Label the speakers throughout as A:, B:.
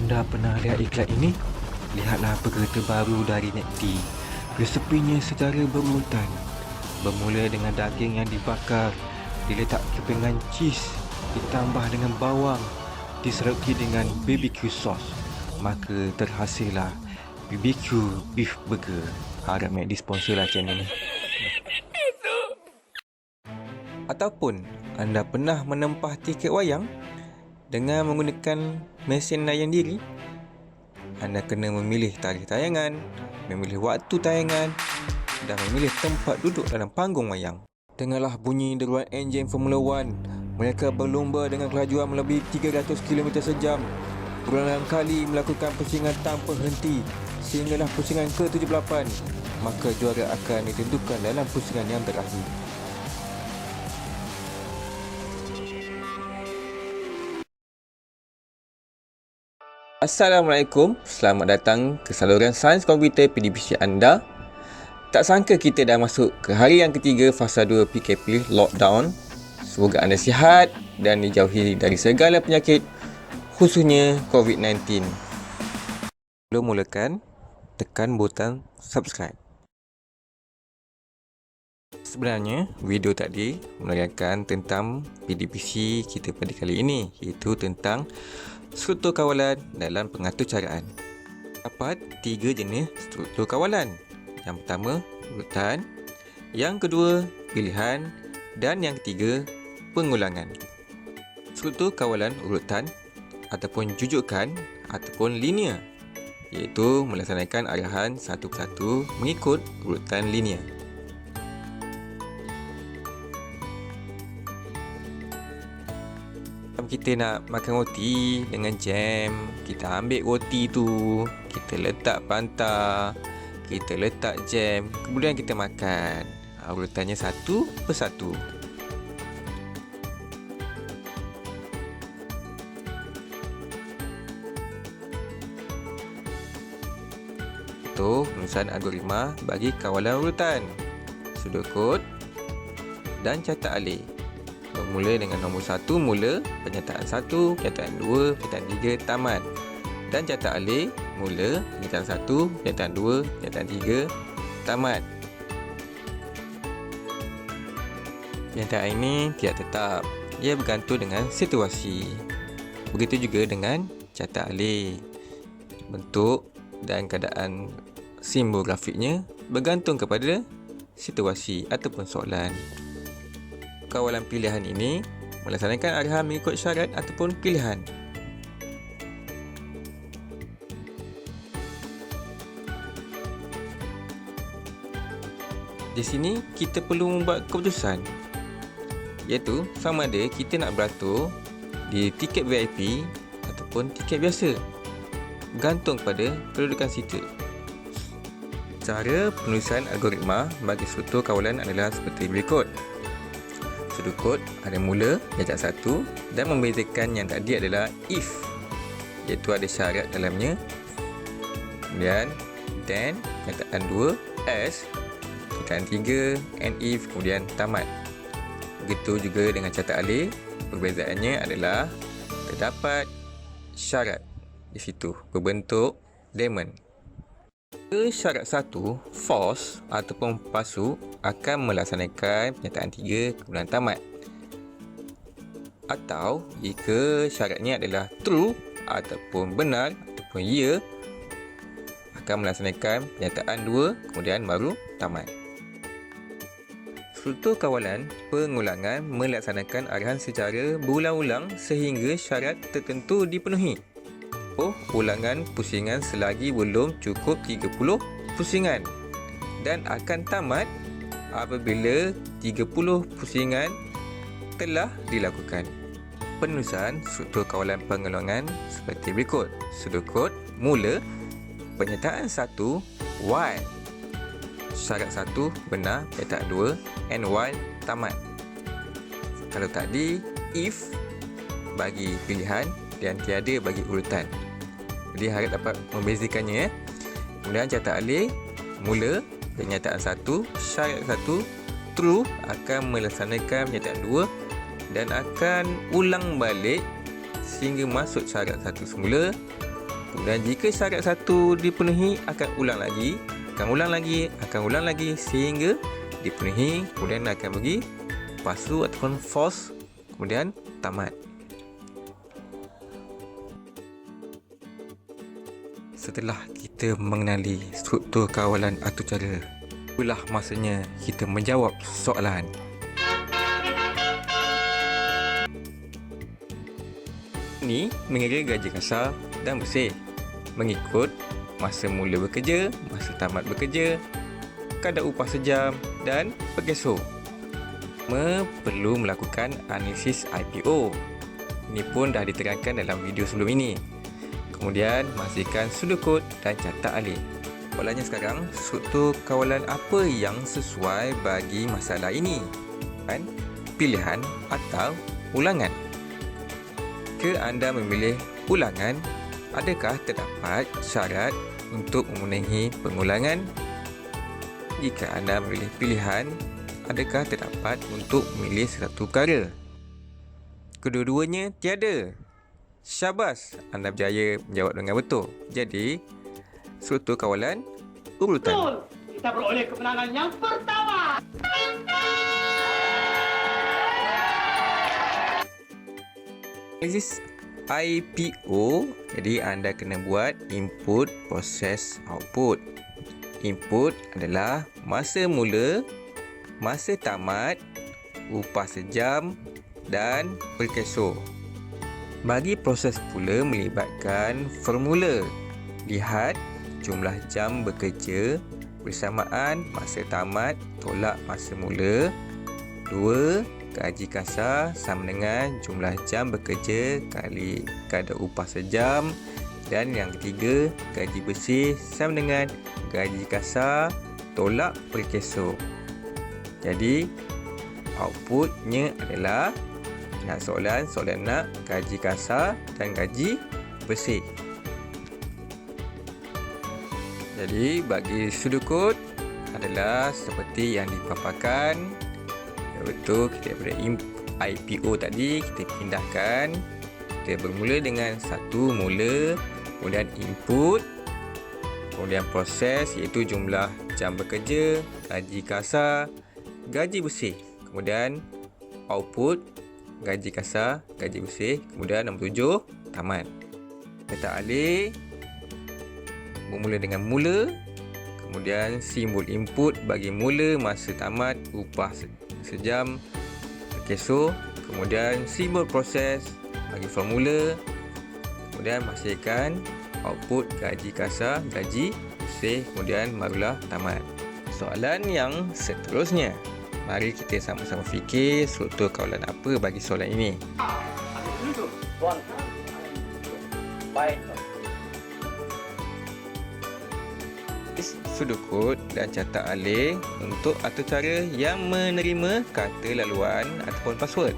A: Anda pernah lihat iklan ini? Lihatlah burger terbaru dari McD. Resepinya secara berurutan. Bermula dengan daging yang dibakar, diletak dengan cheese, ditambah dengan bawang, diseruti dengan BBQ sauce. Maka terhasillah BBQ Beef Burger. Harap McD sponsorlah channel ni. Ataupun anda pernah menempah tiket wayang dengan menggunakan mesin layan diri? Anda kena memilih tarikh tayangan, memilih waktu tayangan dan memilih tempat duduk dalam panggung wayang. Dengarlah bunyi deruan enjin Formula 1. Mereka berlumba dengan kelajuan melebihi 300 km sejam. Berulang kali melakukan pusingan tanpa henti sehinggalah pusingan ke-78. Maka juara akan ditentukan dalam pusingan yang terakhir. Assalamualaikum, selamat datang ke saluran Sains Komputer PDPC anda. Tak sangka kita dah masuk ke hari yang ketiga fasa 2 PKP Lockdown. Semoga anda sihat dan dijauhi dari segala penyakit, khususnya COVID-19. Sebelum mulakan, tekan butang subscribe. Sebenarnya, video tadi menerangkan tentang PDPC kita pada kali ini, iaitu tentang struktur kawalan dalam pengaturcaraan. Dapat 3 jenis struktur kawalan. Yang pertama, urutan. Yang kedua, pilihan. Dan yang ketiga, pengulangan. Struktur kawalan urutan ataupun jujukan ataupun linear, iaitu melaksanakan arahan satu persatu mengikut urutan linear. Kita nak makan roti dengan jam, kita ambil roti tu, kita letak pantar, kita letak jam, kemudian kita makan. Urutannya satu persatu. Itu penulisan algoritma bagi kawalan urutan, sudut kod dan catat alih. Bermula dengan nombor 1 mula, pernyataan 1, pernyataan 2, pernyataan 3 tamat. Dan catat alih mula, pernyataan 1, pernyataan 2, pernyataan 3 tamat. Pernyataan ini tidak tetap, ia bergantung dengan situasi. Begitu juga dengan catat alih. Bentuk dan keadaan simbol grafiknya bergantung kepada situasi ataupun soalan. Kawalan pilihan ini melaksanakan arahan mengikut syarat ataupun pilihan. Di sini kita perlu membuat keputusan, iaitu sama ada kita nak beratur di tiket VIP ataupun tiket biasa, bergantung pada kedudukan situ. Cara penulisan algoritma bagi struktur kawalan adalah seperti berikut. Sudut kod ada mula, pernyataan 1, dan membezakan yang tadi adalah if, iaitu ada syarat dalamnya. Kemudian then, pernyataan 2, as, pernyataan 3, and if, kemudian tamat. Begitu juga dengan catat alih, perbezaannya adalah terdapat syarat di situ berbentuk diamond. Syarat 1, false ataupun palsu, akan melaksanakan pernyataan 3 kemudian tamat. Atau jika syaratnya adalah true ataupun benar ataupun ya, akan melaksanakan pernyataan 2 kemudian baru tamat. Struktur kawalan pengulangan melaksanakan arahan secara berulang-ulang sehingga syarat tertentu dipenuhi. Ulangan pusingan selagi belum cukup 30 pusingan dan akan tamat apabila 30 pusingan telah dilakukan. Penulisan struktur kawalan pengulangan seperti berikut. Sudut kod mula, pernyataan 1 while, syarat 1 benar, pernyataan 2 and while tamat. Kalau tadi if bagi pilihan dan tiada bagi urutan. Jadi harap dapat membezakannya. Kemudian catat alih mula, pernyataan 1, syarat 1 true, akan melaksanakan pernyataan 2 dan akan ulang balik sehingga masuk syarat 1 semula Kemudian jika syarat satu dipenuhi, akan ulang lagi, sehingga dipenuhi. Kemudian akan bagi pasu ataupun false, kemudian tamat. Setelah kita mengenali struktur kawalan atur cara, itulah masanya kita menjawab soalan. Ini mengira gaji kasar dan bersih mengikut masa mula bekerja, masa tamat bekerja, kadar upah sejam dan perkeso. Perlu melakukan analisis IPO. Ini pun dah diterangkan dalam video sebelum ini. Kemudian masihkan sudut kod dan catat alih. Soalannya sekarang, struktur kawalan apa yang sesuai bagi masalah ini? Pilihan atau ulangan? Jika anda memilih ulangan, adakah terdapat syarat untuk memenuhi pengulangan? Jika anda memilih pilihan, adakah terdapat untuk memilih satu perkara? Kedua-duanya tiada. Syabas, anda berjaya menjawab dengan betul. Jadi, struktur kawalan urutan.
B: Betul, kita beroleh kemenangan yang pertama.
A: Analisis IPO, jadi anda kena buat input, proses, output. Input adalah masa mula, masa tamat, upah sejam dan perkeso. Bagi proses pula melibatkan formula. Lihat jumlah jam bekerja bersamaan masa tamat tolak masa mula. 2. Gaji kasar sama dengan jumlah jam bekerja kali kadar upah sejam. Dan yang ketiga, gaji bersih sama dengan gaji kasar tolak perkeso. Jadi, outputnya adalah soalan nak gaji kasar dan gaji bersih. Jadi, bagi sudut kod adalah seperti yang dipaparkan. Betul, kita daripada IPO tadi kita pindahkan. Kita bermula dengan satu mula, kemudian input, kemudian proses iaitu jumlah jam bekerja, gaji kasar, gaji bersih, kemudian output, gaji kasar, gaji bersih, kemudian nombor 7 tamat. Kata alih bermula dengan mula, kemudian simbol input bagi mula, masa tamat, upah sejam, perkeso, kemudian simbol proses bagi formula, kemudian masihkan output gaji kasar, gaji bersih, kemudian barulah tamat. Soalan yang seterusnya, mari kita sama-sama fikir struktur kawalan apa bagi soalan ini.
B: Baik.
A: Sudut kod dan catat alih untuk atur cara yang menerima kata laluan ataupun password.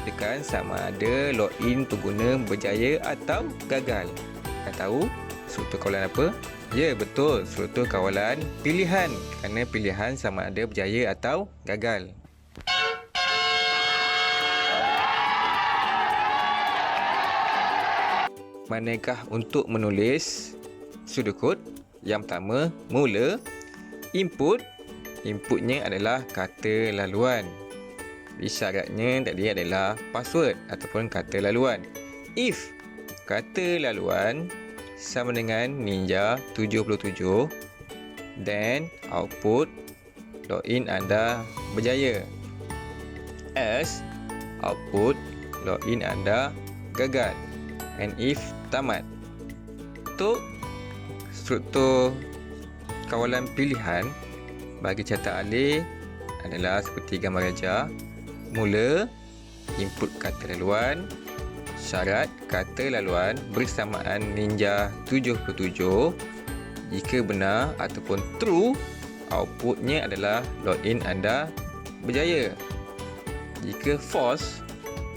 A: Tekan sama ada login pengguna berjaya atau gagal. Anda tahu struktur kawalan apa? Ya, betul, struktur kawalan pilihan. Kerana pilihan sama ada berjaya atau gagal. Manakah untuk menulis sudut kod? Yang pertama, mula. Input. Inputnya adalah kata laluan. Syaratnya tadi adalah password ataupun kata laluan. If kata laluan sama dengan Ninja 77, then output login anda berjaya. Else output login anda gagal. And if tamat. Untuk struktur kawalan pilihan bagi catat alih adalah seperti gambar raja. Mula, input kata laluan, syarat kata laluan bersamaan Ninja 77. Jika benar ataupun true, outputnya adalah login anda berjaya. Jika false,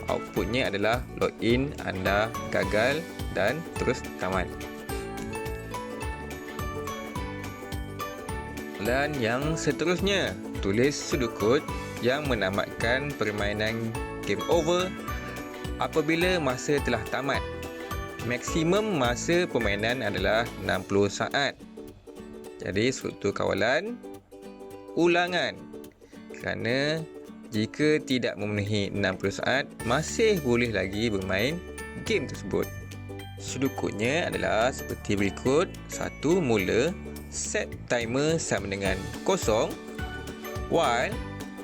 A: outputnya adalah login anda gagal dan terus tamat. Dan yang seterusnya, tulis sudut kod yang menamatkan permainan game over apabila masa telah tamat. Maksimum masa permainan adalah 60 saat. Jadi struktur kawalan ulangan. Kerana jika tidak memenuhi 60 saat, masih boleh lagi bermain game tersebut. Strukturnya adalah seperti berikut. 1. Mula, set timer sama dengan 0. While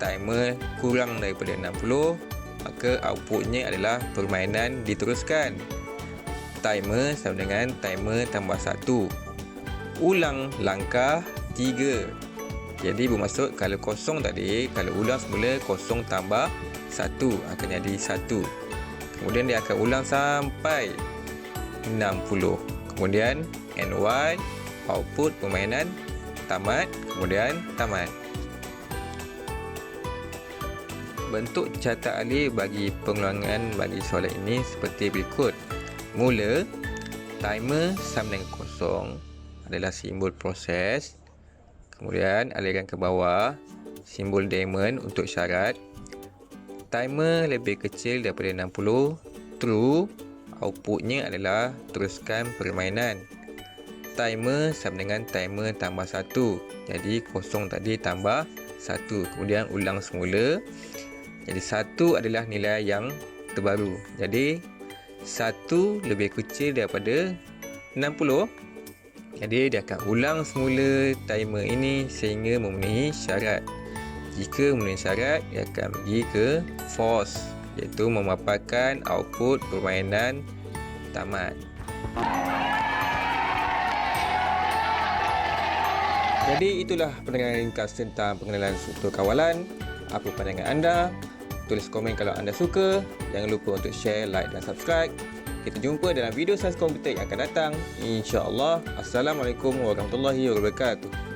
A: timer kurang daripada 60, maka outputnya adalah permainan diteruskan. Timer sama dengan timer tambah 1. Ulang langkah 3. Jadi bermaksud kalau kosong tadi, kalau ulang semula 0 tambah 1 akan jadi 1. Kemudian dia akan ulang sampai 60. Kemudian and while output permainan tamat, kemudian tamat. Bentuk carta alih bagi pengulangan bagi soalan ini seperti berikut. Mula, timer sama dengan 0 adalah simbol proses. Kemudian aliran ke bawah, simbol diamond untuk syarat. Timer lebih kecil daripada 60, true. Outputnya adalah teruskan permainan. Timer sama dengan timer tambah 1. Jadi 0 tadi tambah 1. Kemudian ulang semula. Jadi 1 adalah nilai yang terbaru. Jadi 1 lebih kecil daripada 60. Jadi dia akan ulang semula timer ini sehingga memenuhi syarat. Jika memenuhi syarat, dia akan pergi ke false, iaitu memaparkan output permainan tamat. Jadi itulah penerangan ringkas tentang pengenalan struktur kawalan. Apa pandangan anda? Tulis komen kalau anda suka. Jangan lupa untuk share, like dan subscribe. Kita jumpa dalam video sains komputer yang akan datang. InsyaAllah. Assalamualaikum warahmatullahi wabarakatuh.